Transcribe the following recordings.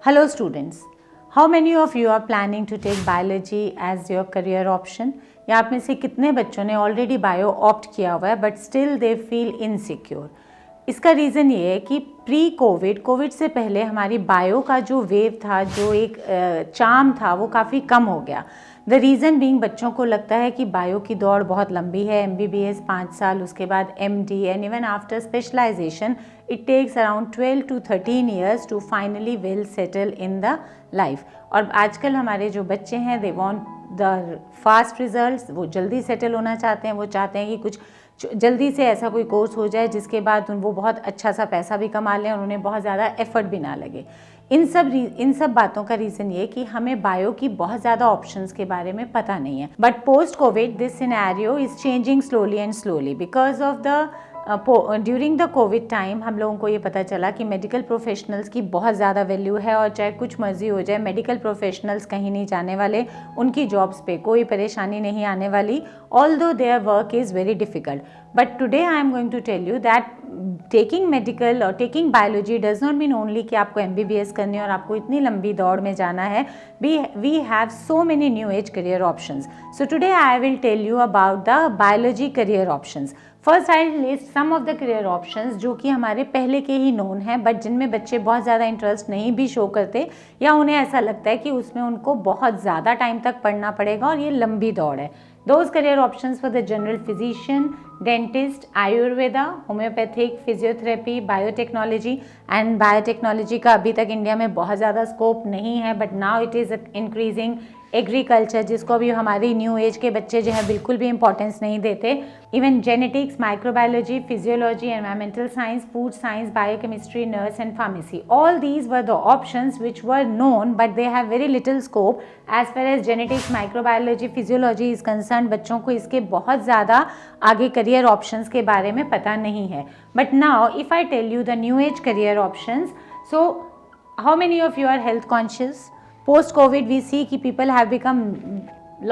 Hello students, how many of you are planning to take biology as your career option? या आप में से कितने बच्चों ने ऑलरेडी बायो ऑप्ट किया हुआ है but still they feel insecure? इसका रीज़न ये है कि प्री कोविड से पहले हमारी बायो का जो वेव था, जो एक चार्म था, वो काफ़ी कम हो गया। द रीज़न बीइंग बच्चों को लगता है कि बायो की दौड़ बहुत लंबी है, MBBS 5 साल, उसके बाद MD and even after specialisation it takes around 12 to 13 years to finally well settle in the life। और आजकल हमारे जो बच्चे हैं they want the fast results, वो जल्दी सेटल होना चाहते हैं, वो चाहते हैं कि कुछ जल्दी से ऐसा कोई कोर्स हो जाए जिसके बाद वो बहुत अच्छा सा पैसा भी कमा लें और उन्हें बहुत ज़्यादा एफर्ट भी ना लगे। इन सब बातों का रीज़न ये कि हमें बायो की बहुत ज़्यादा ऑप्शंस के बारे में पता नहीं है। But post Covid this scenario is changing slowly and slowly because of the during the Covid time हम लोगों को ये पता चला कि मेडिकल प्रोफेशनल्स की बहुत ज़्यादा वैल्यू है और चाहे कुछ मर्जी हो जाए, मेडिकल प्रोफेशनल्स कहीं नहीं जाने वाले, उनकी जॉब्स पे कोई परेशानी नहीं आने वाली, although their work is very difficult. But today I am going to tell you that taking medical और taking biology does not mean only कि आपको MBBS करनी है और आपको इतनी लंबी दौड़ में जाना है। We have so many new age career options. So today I will tell you about the biology career options. First I list some of the career options जो कि हमारे पहले के ही नोन हैं बट जिनमें बच्चे बहुत ज़्यादा इंटरेस्ट नहीं भी शो करते या उन्हें ऐसा लगता है कि उसमें उनको बहुत ज़्यादा टाइम तक पढ़ना पड़ेगा और ये लंबी दौड़ है। Those career options for the general physician, dentist, Ayurveda, homeopathic, physiotherapy, biotechnology and biotechnology का अभी तक इंडिया में बहुत ज़्यादा स्कोप नहीं है but now it is increasing. Agriculture जिसको अभी हमारी न्यू एज के बच्चे जो है बिल्कुल भी इंपॉर्टेंस नहीं देते। Even genetics, microbiology, physiology, environmental science, food science, biochemistry, nurse and pharmacy, all these were the options which were known but they have very little scope as far as genetics, microbiology, physiology is concern. बच्चों को इसके बहुत ज़्यादा आगे career options के बारे में पता नहीं है। But now if I tell you the new age career options, so how many of you are health conscious? Post COVID we see कि people have become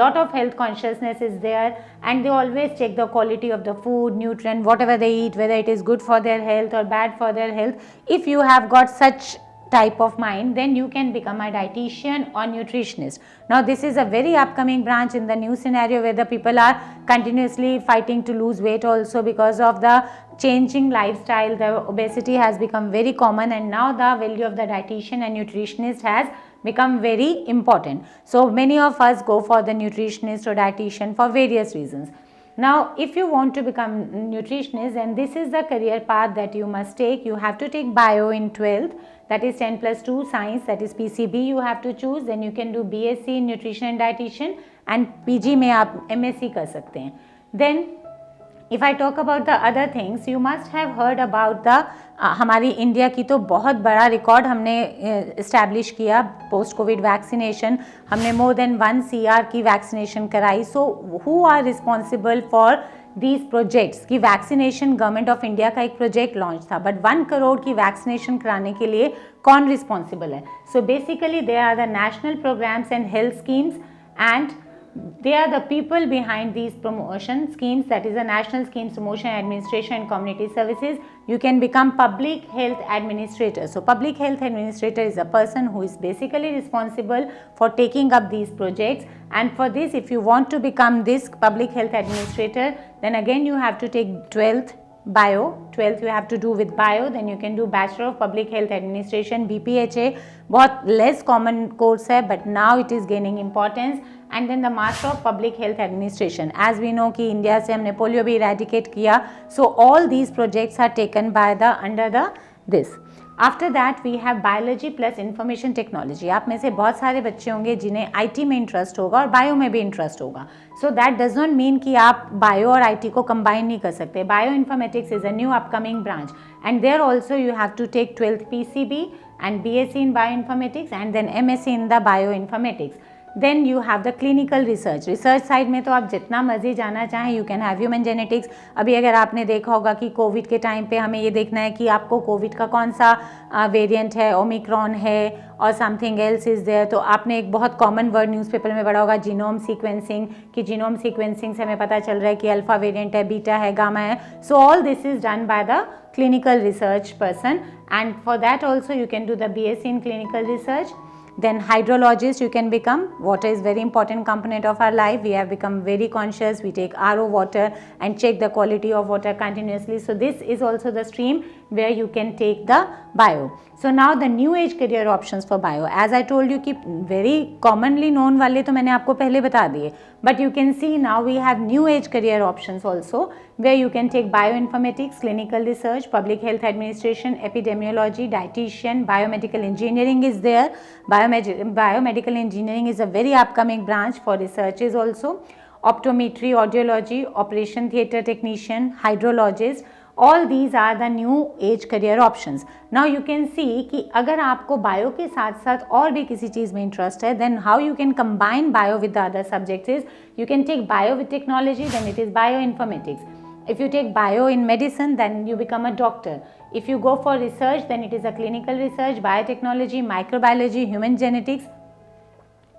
lot of health consciousness is there and they always check the quality of the food, nutrient, whatever they eat, whether it is good for their health or bad for their health. If you have got such type of mind, then you can become a dietitian or nutritionist. Now this is a very upcoming branch in the new scenario where the people are continuously fighting to lose weight also because of the changing lifestyle. The obesity has become very common and now the value of the dietitian and nutritionist has become very important. So many of us go for the nutritionist or dietitian for various reasons. Now if you want to become nutritionist, and this is the career path that you must take, you have to take bio in 12th, that is 10+2 science, that is PCB you have to choose. Then you can do BSc in nutrition and dietitian and PG में आप MSc कर सकते हैं. Then if I talk about the other things, you must have heard about the हमारी India की तो बहुत बड़ा रिकॉर्ड हमने इस्टेब्लिश किया पोस्ट कोविड वैक्सीनेशन। हमने more than 1 CR की वैक्सीनेशन कराई। So who are responsible for these projects? की वैक्सीनेशन गवर्नमेंट ऑफ इंडिया का एक प्रोजेक्ट लॉन्च था बट 1 करोड़ की वैक्सीनेशन कराने के लिए कौन रिस्पॉन्सिबल है? So basically they are the national programmes and health schemes and they are the people behind these promotion schemes, that is the National Schemes Promotion Administration and Community Services. You can become public health administrator. So public health administrator is a person who is basically responsible for taking up these projects, and for this if you want to become this public health administrator, then again you have to take 12th bio. 12th you have to do with bio, then you can do Bachelor of Public Health Administration, BPHA, बहुत less common course है but now it is gaining importance. And then the Master of Public Health Administration, as we know कि India से हमने polio भी eradicate किया, so all these projects are taken by the under the this. After that we have biology plus information technology. आप में से बहुत सारे बच्चे होंगे जिन्हें IT में इंटरेस्ट होगा और बायो में भी इंटरेस्ट होगा. So that does not mean कि आप बायो और IT को कंबाइन नहीं कर सकते. Bio informatics is a new upcoming branch and there also you have to take 12th PCB and BSc in bioinformatics and then MSc in the bioinformatics. Then you have the clinical research. Research side में तो आप जितना मर्जी जाना चाहें, you can have human genetics. अभी अगर आपने देखा होगा कि कोविड के टाइम पे हमें ये देखना है कि आपको कोविड का कौन सा वेरिएंट है, ओमिक्रॉन है और समथिंग एल्स इज देयर, तो आपने एक बहुत कॉमन वर्ड न्यूज़पेपर में पढ़ा होगा जीनोम सीक्वेंसिंग, कि जीनोम सीक्वेंसिंग से हमें पता चल रहा है कि अल्फा वेरिएंट है, बीटा है, गामा है. So all this is done by the clinical research person, and for that also you can do the BSc in clinical research. Then hydrologist you can become. Water is very important component of our life. We have become very conscious. We take RO water and check the quality of water continuously. So this is also the stream where you can take the bio. So now the new age career options for bio. As I told you कि very commonly known वाले तो मैंने आपको पहले बता दिए. But you can see now we have new age career options also, where you can take bioinformatics, clinical research, public health administration, epidemiology, dietitian, biomedical engineering is there. Biomedical engineering is a very upcoming branch for researches also. Optometry, audiology, operation theatre technician, hydrologist, all these are the new age career options. Now you can see कि अगर आपको bio के साथ साथ और भी किसी चीज़ में इंटरेस्ट है, then how you can combine bio with the other subjects is you can take bio with technology, then it is bioinformatics. If you take bio in medicine, then you become a doctor. If you go for research, then it is a clinical research, biotechnology, microbiology, human genetics.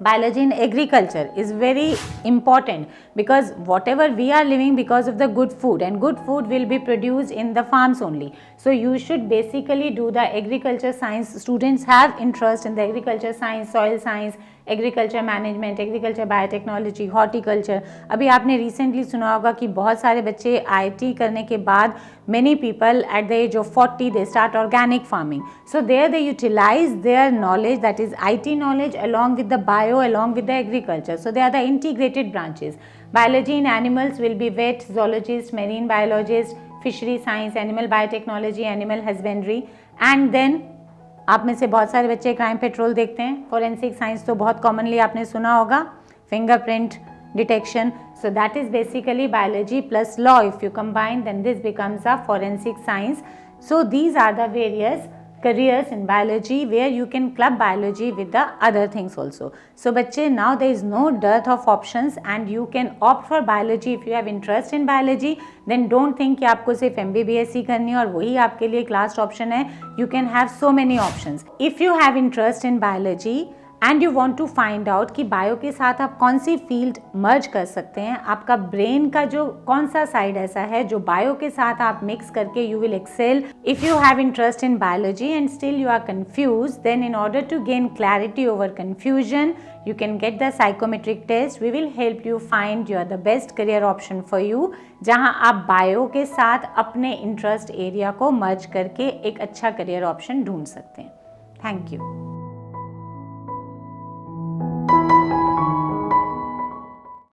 Biology in agriculture is very important because whatever we are living because of the good food, and good food will be produced in the farms only. So you should basically do the agriculture science. Students have interest in the agriculture science, soil science, agriculture management, agriculture biotechnology, horticulture. अभी आपने recently सुना होगा कि बहुत सारे बच्चे IT करने के बाद many people at the age of 40 they start organic farming. So there they utilize their knowledge, that is IT knowledge, along with the bio, along with the agriculture. So they are the integrated branches. Biology in animals will be vet, zoologist, marine biologist, fishery science, animal biotechnology, animal husbandry, and then आप में से बहुत सारे बच्चे crime petrol देखते हैं. Forensic science तो बहुत कॉमनली आपने सुना होगा, fingerprint detection. So that is basically biology plus law. If you combine, then this becomes a forensic science. So these are the various careers in biology where you can club biology with the other things also. So बच्चे, now there is no dearth of options and you can opt for biology if you have interest in biology. Then don't think कि आपको सिर्फ MBBSc करनी है और वही आपके लिए एक last option है. You can have so many options. If you have interest in biology and you want to find out कि बायो के साथ आप कौन सी फील्ड मर्ज कर सकते हैं, आपका ब्रेन का जो कौन सा साइड ऐसा है जो बायो के साथ आप मिक्स करके you will excel. If you have interest in biology and still you are confuse, then in order to gain clarity over confusion you can get the psychometric test. We will help you find your the best career option for you, जहां आप bio के साथ अपने interest area को मर्ज करके एक अच्छा career option ढूंढ सकते हैं. Thank you.